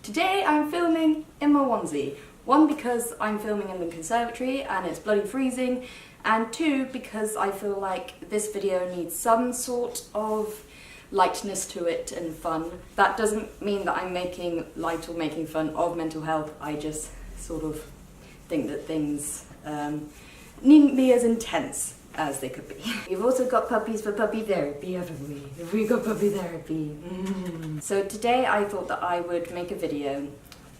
Today I'm filming in my onesie. One, because I'm filming in the conservatory and it's bloody freezing, and two, because I feel like this video needs some sort of lightness to it and fun. That doesn't mean that I'm making light or making fun of mental health. I just sort of think that things needn't be as intense as they could be. We've also got puppies for puppy therapy, haven't we? We got puppy therapy. So today I thought that I would make a video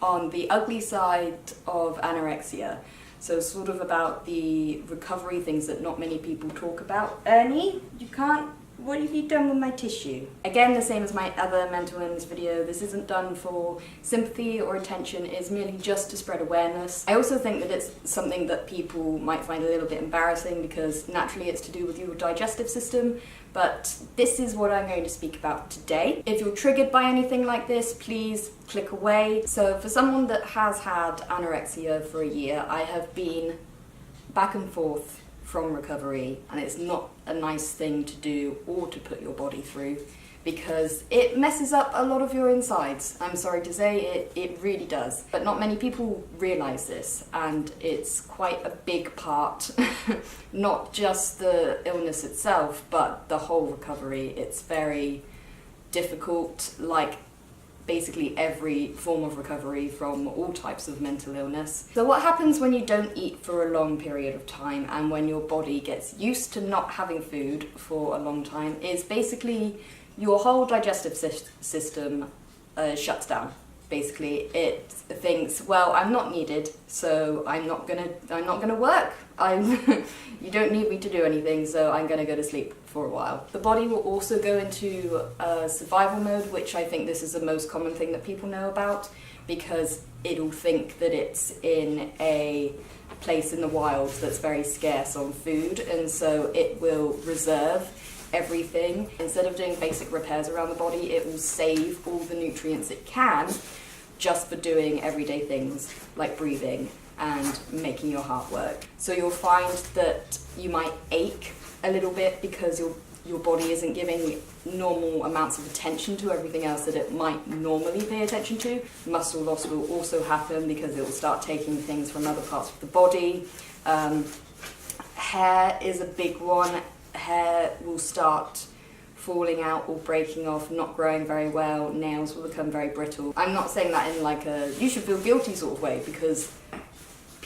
on the ugly side of anorexia. So sort of about the recovery, things that not many people talk about. Ernie, what have you done with my tissue? Again, the same as my other mental illness video, this isn't done for sympathy or attention, it's merely just to spread awareness. I also think that it's something that people might find a little bit embarrassing because naturally it's to do with your digestive system, but this is what I'm going to speak about today. If you're triggered by anything like this, please click away. So for someone that has had anorexia for a year, I have been back and forth from recovery, and it's not a nice thing to do or to put your body through because it messes up a lot of your insides. I'm sorry to say, it really does. But not many people realise this, and it's quite a big part, not just the illness itself, but the whole recovery. It's very difficult, like basically every form of recovery from all types of mental illness. So what happens when you don't eat for a long period of time and when your body gets used to not having food for a long time is basically your whole digestive system shuts down. Basically, it thinks, well, I'm not needed, so I'm not gonna work. You don't need me to do anything, so I'm gonna go to sleep for a while. The body will also go into survival mode, which I think this is the most common thing that people know about, because it'll think that it's in a place in the wild that's very scarce on food, and so it will reserve everything. Instead of doing basic repairs around the body, it will save all the nutrients it can just for doing everyday things like breathing and making your heart work. So you'll find that you might ache a little bit because your body isn't giving normal amounts of attention to everything else that it might normally pay attention to. Muscle loss will also happen because it will start taking things from other parts of the body. Hair is a big one. Hair will start falling out or breaking off, not growing very well. Nails will become very brittle. I'm not saying that in like a you should feel guilty sort of way, because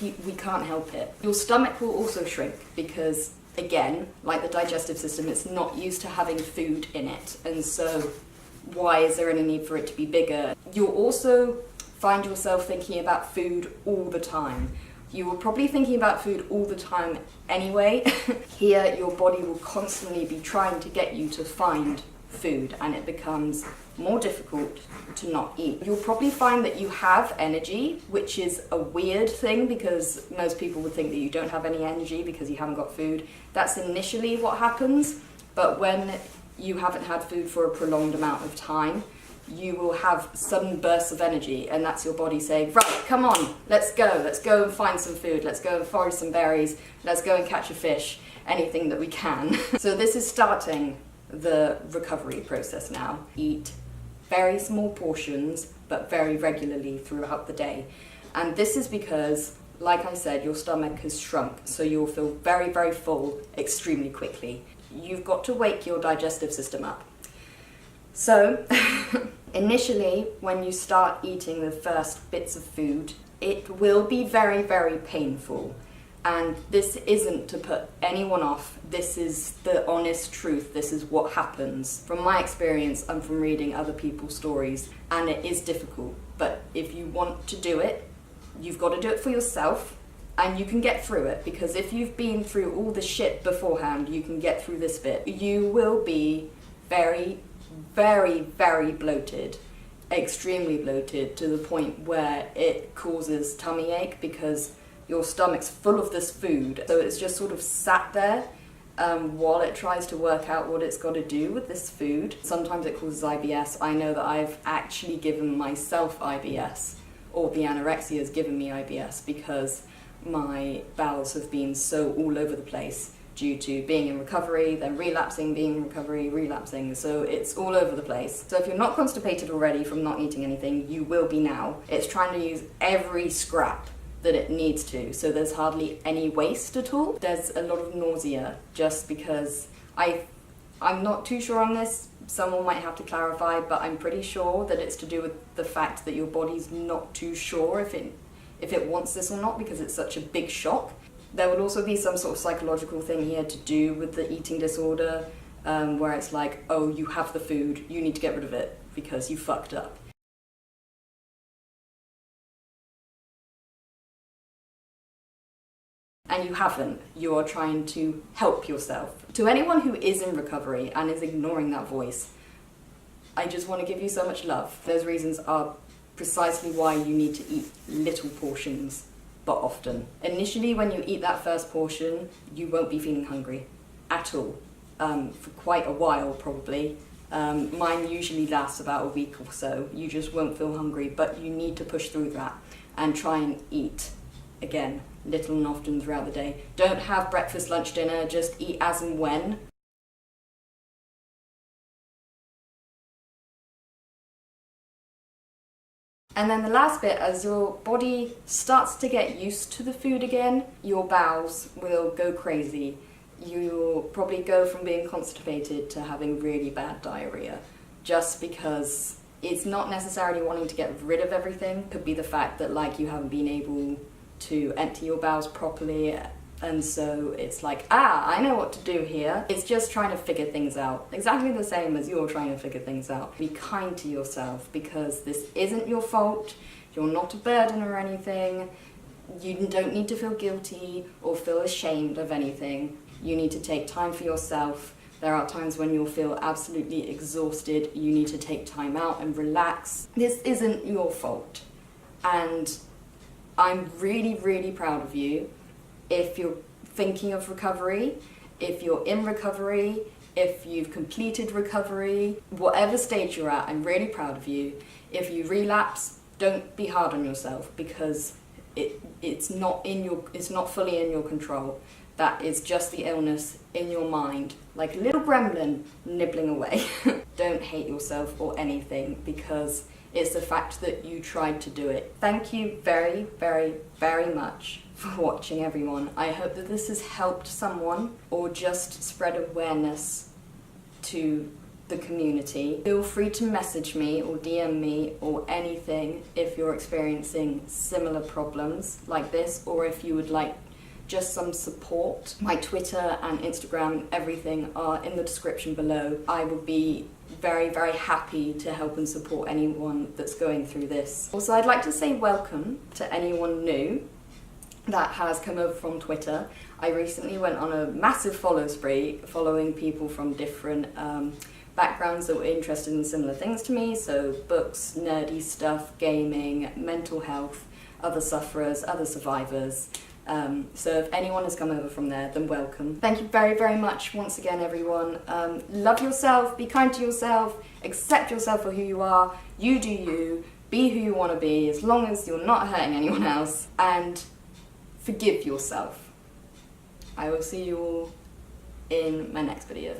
we can't help it. Your stomach will also shrink because, again, like the digestive system, it's not used to having food in it, and so why is there any need for it to be bigger? You'll also find yourself thinking about food all the time. You were probably thinking about food all the time anyway. Here, your body will constantly be trying to get you to find food, and it becomes more difficult to not eat. You'll probably find that you have energy, which is a weird thing because most people would think that you don't have any energy because you haven't got food. That's initially what happens, but when you haven't had food for a prolonged amount of time, you will have sudden bursts of energy, and that's your body saying, right, come on, let's go and find some food, let's go and forage some berries, let's go and catch a fish, anything that we can. So this is starting the recovery process now. Eat very small portions, but very regularly throughout the day. And this is because, like I said, your stomach has shrunk, so you'll feel very, very full extremely quickly. You've got to wake your digestive system up. So, initially, when you start eating the first bits of food, it will be very, very painful. And this isn't to put anyone off, this is the honest truth, this is what happens. From my experience and from reading other people's stories, and it is difficult, but if you want to do it, you've got to do it for yourself, and you can get through it, because if you've been through all the shit beforehand, you can get through this bit. You will be very, very, very bloated, extremely bloated, to the point where it causes tummy ache because your stomach's full of this food, so it's just sort of sat there while it tries to work out what it's got to do with this food. Sometimes it causes IBS. I know that I've actually given myself IBS, or the anorexia has given me IBS, because my bowels have been so all over the place due to being in recovery, then relapsing, being in recovery, relapsing. So it's all over the place. So if you're not constipated already from not eating anything, you will be now. It's trying to use every scrap that it needs to, so there's hardly any waste at all. There's a lot of nausea, just because I'm not too sure on this, someone might have to clarify, but I'm pretty sure that it's to do with the fact that your body's not too sure if it wants this or not, because it's such a big shock. There will also be some sort of psychological thing here to do with the eating disorder, where it's like, oh, you have the food, you need to get rid of it because you fucked up. And you haven't. You are trying to help yourself. To anyone who is in recovery and is ignoring that voice, I just want to give you so much love. Those reasons are precisely why you need to eat little portions, but often. Initially, when you eat that first portion, you won't be feeling hungry at all, for quite a while probably. Mine usually lasts about a week or so. You just won't feel hungry, but you need to push through that and try and eat, again, little and often throughout the day. Don't have breakfast, lunch, dinner, just eat as and when. And then the last bit, as your body starts to get used to the food again, your bowels will go crazy. You'll probably go from being constipated to having really bad diarrhea, just because it's not necessarily wanting to get rid of everything. Could be the fact that like you haven't been able to empty your bowels properly, and so it's like, I know what to do here. It's just trying to figure things out, exactly the same as you're trying to figure things out. Be kind to yourself, because this isn't your fault. You're not a burden or anything. You don't need to feel guilty or feel ashamed of anything. You need to take time for yourself. There are times when you'll feel absolutely exhausted. You need to take time out and relax. This isn't your fault, and I'm really, really proud of you. If you're thinking of recovery, if you're in recovery, if you've completed recovery, whatever stage you're at, I'm really proud of you. If you relapse, don't be hard on yourself, because it's not fully in your control. That is just the illness in your mind, like a little gremlin nibbling away. Don't hate yourself or anything, because it's the fact that you tried to do it. Thank you very, very, very much for watching, everyone. I hope that this has helped someone, or just spread awareness to the community. Feel free to message me or DM me or anything if you're experiencing similar problems like this, or if you would like just some support. My Twitter and Instagram, everything are in the description below. I would be very, very happy to help and support anyone that's going through this. Also, I'd like to say welcome to anyone new that has come over from Twitter. I recently went on a massive follow spree, following people from different backgrounds that were interested in similar things to me, so books, nerdy stuff, gaming, mental health, other sufferers, other survivors. So if anyone has come over from there, then welcome. Thank you very, very much once again, everyone. Love yourself, be kind to yourself, accept yourself for who you are, you do you, be who you want to be, as long as you're not hurting anyone else, and forgive yourself. I will see you all in my next video.